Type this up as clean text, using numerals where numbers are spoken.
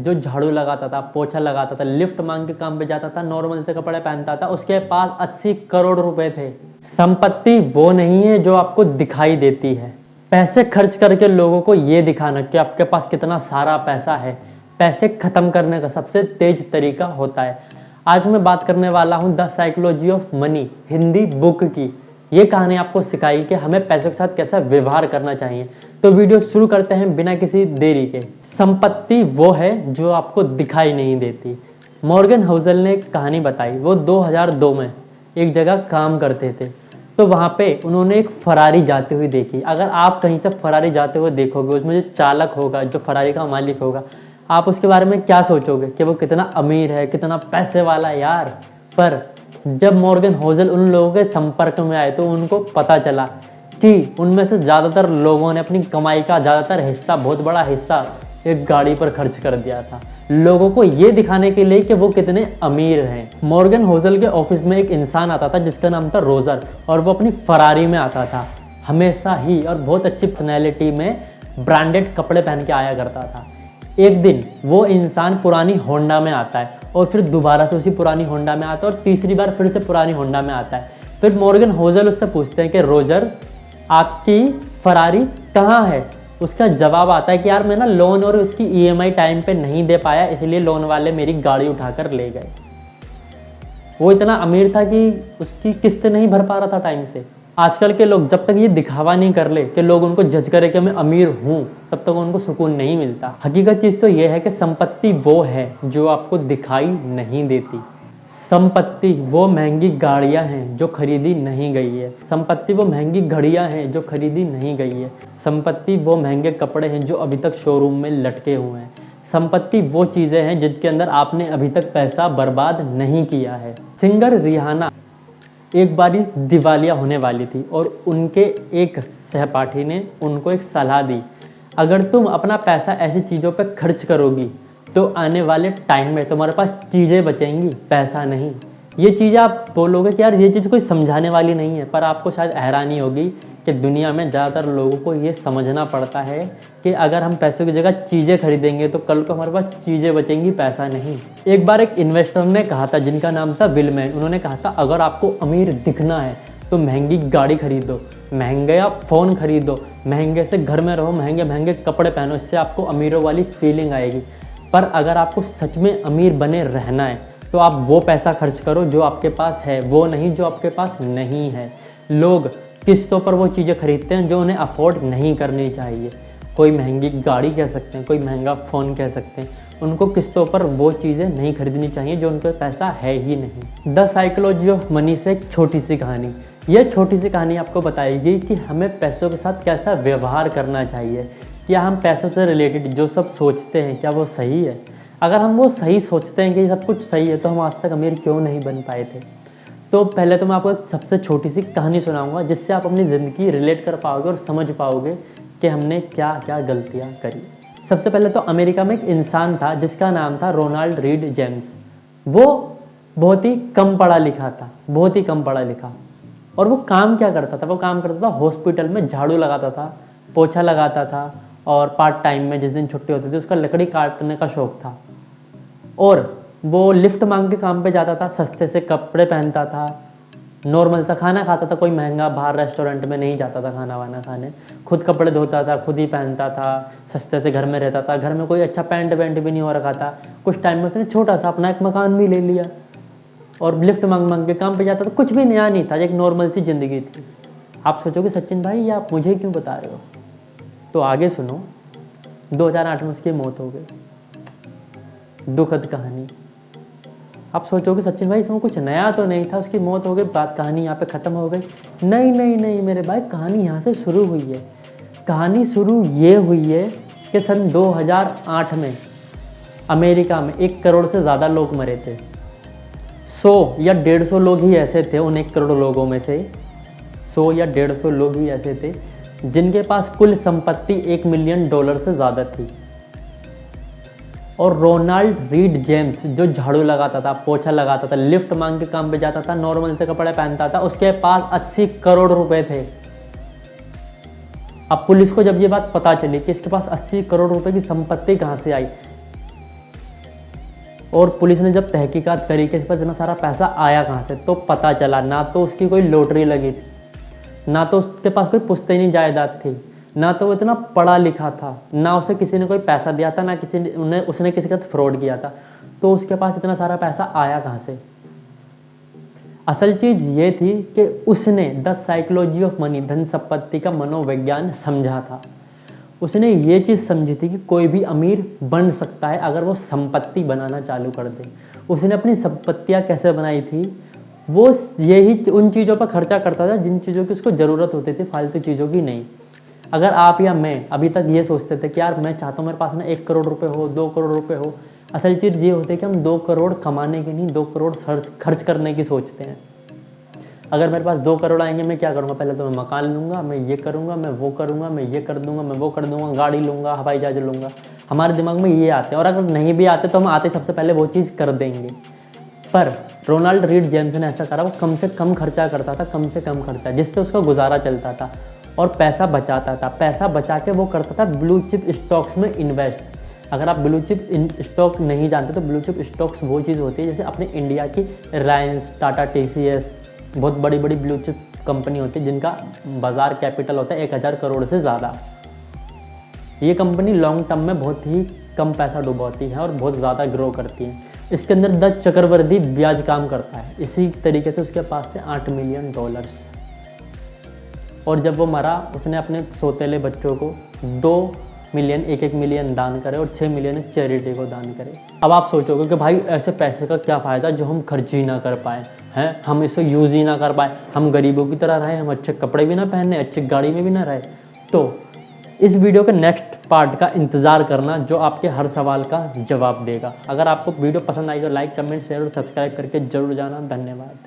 जो झाड़ू लगाता था, पोछा लगाता था, लिफ्ट मांग के काम पे जाता था, नॉर्मल से कपड़े पहनता था, उसके पास 80 करोड़ रुपए थे। संपत्ति वो नहीं है जो आपको दिखाई देती है। पैसे खर्च करके लोगों को ये दिखाना कि आपके पास कितना सारा पैसा है, पैसे खत्म करने का सबसे तेज तरीका होता है। आज मैं बात करने वाला हूँ the psychology of money Hindi book की। ये कहानी आपको सिखाई कि हमें पैसों के साथ कैसा व्यवहार करना चाहिए। तो वीडियो शुरू करते हैं बिना किसी देरी के। संपत्ति वो है जो आपको दिखाई नहीं देती। मॉर्गन हाउसल ने एक कहानी बताई। वो 2002 में एक जगह काम करते थे, तो वहाँ पे उन्होंने एक फरारी जाते हुए देखी। अगर आप कहीं से फरारी जाते हुए देखोगे, उसमें जो चालक होगा, जो फरारी का मालिक होगा, आप उसके बारे में क्या सोचोगे कि वो कितना अमीर है, कितना पैसे वाला है यार। पर जब मॉर्गन हाउसल उन लोगों के संपर्क में आए तो उनको पता चला कि उनमें से ज़्यादातर लोगों ने अपनी कमाई का ज़्यादातर हिस्सा, बहुत बड़ा हिस्सा एक गाड़ी पर खर्च कर दिया था, लोगों को ये दिखाने के लिए कि वो कितने अमीर हैं। मॉर्गन हाउसल के ऑफिस में एक इंसान आता था जिसका नाम था रोजर, और वो अपनी फरारी में आता था हमेशा ही, और बहुत अच्छी पर्सनैलिटी में ब्रांडेड कपड़े पहन के आया करता था। एक दिन वो इंसान पुरानी होंडा में आता है, और फिर दोबारा से उसी पुरानी होंडा में आता है, और तीसरी बार फिर से पुरानी होंडा में आता है। फिर मॉर्गन हाउसल उससे पूछते हैं कि रोजर, आपकी फरारी कहाँ है? उसका जवाब आता है कि यार मैं ना लोन और उसकी ईएमआई टाइम पे नहीं दे पाया, इसलिए लोन वाले मेरी गाड़ी उठाकर ले गए। वो इतना अमीर था कि उसकी किस्त नहीं भर पा रहा था टाइम से। आजकल के लोग जब तक ये दिखावा नहीं कर ले कि लोग उनको जज करे कि मैं अमीर हूँ, तब तक उनको सुकून नहीं मिलता। हकीकत चीज़ तो ये है कि संपत्ति वो है जो आपको दिखाई नहीं देती। संपत्ति वो महंगी गाड़ियां हैं जो खरीदी नहीं गई है। संपत्ति वो महंगी घड़ियां हैं जो खरीदी नहीं गई है। संपत्ति वो महंगे कपड़े हैं जो अभी तक शोरूम में लटके हुए हैं। संपत्ति वो चीज़ें हैं जिनके अंदर आपने अभी तक पैसा बर्बाद नहीं किया है। सिंगर रिहाना एक बारी दिवालिया होने वाली थी, और उनके एक सहपाठी ने उनको एक सलाह दी, अगर तुम अपना पैसा ऐसी चीज़ों पर खर्च करोगी तो आने वाले टाइम में तुम्हारे पास चीज़ें बचेंगी, पैसा नहीं। ये चीज़ आप बोलोगे कि यार ये चीज़ कोई समझाने वाली नहीं है, पर आपको शायद हैरानी होगी कि दुनिया में ज़्यादातर लोगों को ये समझना पड़ता है कि अगर हम पैसों की जगह चीज़ें खरीदेंगे तो कल को हमारे पास चीज़ें बचेंगी, पैसा नहीं। एक बार एक इन्वेस्टर ने कहा था, जिनका नाम था विलमैन, उन्होंने कहा था अगर आपको अमीर दिखना है तो महंगी गाड़ी खरीदो, महंगा फ़ोन खरीदो, महंगे से घर में रहो, महंगे महंगे कपड़े पहनो, इससे आपको अमीरों वाली फीलिंग आएगी। पर अगर आपको सच में अमीर बने रहना है तो आप वो पैसा खर्च करो जो आपके पास है, वो नहीं जो आपके पास नहीं है। लोग किस्तों पर वो चीज़ें खरीदते हैं जो उन्हें अफोर्ड नहीं करनी चाहिए। कोई महंगी गाड़ी कह सकते हैं, कोई महंगा फ़ोन कह सकते हैं, उनको किस्तों पर वो चीज़ें नहीं खरीदनी चाहिए जो उनके पैसा है ही नहीं। द साइकोलॉजी ऑफ मनी से एक छोटी सी कहानी। यह छोटी सी कहानी आपको बताएगी कि हमें पैसों के साथ कैसा व्यवहार करना चाहिए। क्या हम पैसों से रिलेटेड जो सब सोचते हैं क्या वो सही है? अगर हम वो सही सोचते हैं कि सब कुछ सही है तो हम आज तक अमीर क्यों नहीं बन पाए थे? तो पहले तो मैं आपको एक सबसे छोटी सी कहानी सुनाऊंगा जिससे आप अपनी ज़िंदगी रिलेट कर पाओगे और समझ पाओगे कि हमने क्या क्या गलतियाँ करी। सबसे पहले तो अमेरिका में एक इंसान था जिसका नाम था रोनाल्ड रीड जेम्स। वो बहुत ही कम पढ़ा लिखा था, बहुत ही कम पढ़ा लिखा। और वो काम क्या करता था? वो काम करता था हॉस्पिटल में, झाड़ू लगाता था, पोछा लगाता था, और पार्ट टाइम में जिस दिन छुट्टी होती थी उसका लकड़ी काटने का शौक था। और वो लिफ्ट मांग के काम पे जाता था, सस्ते से कपड़े पहनता था, नॉर्मल सा खाना खाता था, कोई महंगा बाहर रेस्टोरेंट में नहीं जाता था खाना वाना खाने। खुद कपड़े धोता था, खुद ही पहनता था, सस्ते से घर में रहता था। घर में कोई अच्छा पैंट वैंट भी नहीं हो रखा था। कुछ टाइम में उसने छोटा सा अपना एक मकान भी ले लिया, और लिफ्ट मांग मांग के काम पे जाता था। कुछ भी नया नहीं था, एक नॉर्मल सी ज़िंदगी थी। आप सोचोगे सचिन भाई ये आप मुझे क्यों बता रहे हो? तो आगे सुनो। 2008 में उसकी मौत हो गई। दुखद कहानी। आप सोचोगे सचिन भाई इसमें कुछ नया तो नहीं था, उसकी मौत हो गई, बात कहानी यहाँ पे ख़त्म हो गई। नहीं नहीं नहीं मेरे भाई, कहानी यहाँ से शुरू हुई है। कहानी शुरू ये हुई है कि सन 2008 में अमेरिका में 1 करोड़ से ज़्यादा लोग मरे थे। 100 या 150 लोग ही ऐसे थे उन 1 करोड़ लोगों में से, 100 या 150 लोग ही ऐसे थे जिनके पास कुल संपत्ति $1 मिलियन से ज़्यादा थी। और रोनाल्ड रीड जेम्स जो झाड़ू लगाता था, पोछा लगाता था, लिफ्ट मांग के काम पे जाता था, नॉर्मल से कपड़े पहनता था, उसके पास 80 करोड़ रुपए थे। अब पुलिस को जब ये बात पता चली कि इसके पास 80 करोड़ रुपए की संपत्ति कहाँ से आई, और पुलिस ने जब तहकीकात करी कि इस पर इतना सारा पैसा आया कहाँ से, तो पता चला ना तो उसकी कोई लॉटरी लगी थी, ना तो उसके पास कोई पुश्तैनी जायदाद थी, ना तो वो इतना पढ़ा लिखा था, ना उसे किसी ने कोई पैसा दिया था, ना किसी ने उसने किसी का फ्रॉड किया था। तो उसके पास इतना सारा पैसा आया कहाँ से? असल चीज़ ये थी कि उसने द साइकोलॉजी ऑफ मनी, धन संपत्ति का मनोविज्ञान समझा था। उसने ये चीज़ समझी थी कि कोई भी अमीर बन सकता है अगर वो संपत्ति बनाना चालू कर दे। उसने अपनी संपत्तियाँ कैसे बनाई थी? वो यही उन चीज़ों पर खर्चा करता था जिन चीज़ों की उसको ज़रूरत होती थी, फालतू चीज़ों की नहीं। अगर आप या मैं अभी तक ये सोचते थे कि यार मैं चाहता हूँ मेरे पास ना 1 करोड़ रुपए हो, 2 करोड़ रुपए हो, असल चीज़ ये होती है कि हम 2 करोड़ कमाने की नहीं, 2 करोड़ खर्च करने की सोचते हैं। अगर मेरे पास 2 करोड़ आएंगे, मैं क्या करूँगा? पहले तो मैं मकान लूँगा, मैं ये करूँगा, मैं वो करूँगा, मैं ये कर दूँगा, मैं वो कर दूँगा, गाड़ी लूँगा, हवाई जहाज लूँगा। हमारे दिमाग में ये आते हैं, और अगर नहीं भी आते तो हम आते सबसे पहले वो चीज़ कर देंगे। पर रोनाल्ड रीड जेम्स ने ऐसा करा, वो कम से कम खर्चा करता था, कम से कम खर्चा, जिससे उसका गुजारा चलता था और पैसा बचाता था। पैसा बचा के वो करता था ब्लू चिप स्टॉक्स में इन्वेस्ट। अगर आप ब्लू चिप स्टॉक नहीं जानते तो ब्लू चिप स्टॉक्स वो चीज़ होती है जैसे अपने इंडिया की रिलायंस, टाटा, TCS, बहुत बड़ी बड़ी ब्लू चिप कंपनी होती है जिनका बाजार कैपिटल होता है 1000 करोड़ से ज़्यादा। ये कंपनी लॉन्ग टर्म में बहुत ही कम पैसा डुबोती है और बहुत ज़्यादा ग्रो करती है। इसके अंदर 10 चक्रवृद्धि ब्याज काम करता है। इसी तरीके से उसके पास थे $8 मिलियन। और जब वो मरा, उसने अपने सौतेले बच्चों को 2 मिलियन, 1-1 मिलियन दान करे और 6 मिलियन चैरिटी को दान करे। अब आप सोचोगे कि भाई ऐसे पैसे का क्या फ़ायदा जो हम खर्च ही ना कर पाए हैं, हम इसे यूज़ ही ना कर पाए, हम गरीबों की तरह रहे, हम अच्छे कपड़े भी ना पहने, अच्छी गाड़ी में भी ना रहे। तो इस वीडियो के नेक्स्ट पार्ट का इंतज़ार करना जो आपके हर सवाल का जवाब देगा। अगर आपको वीडियो पसंद आई तो लाइक, कमेंट, शेयर और सब्सक्राइब करके जरूर जाना। धन्यवाद।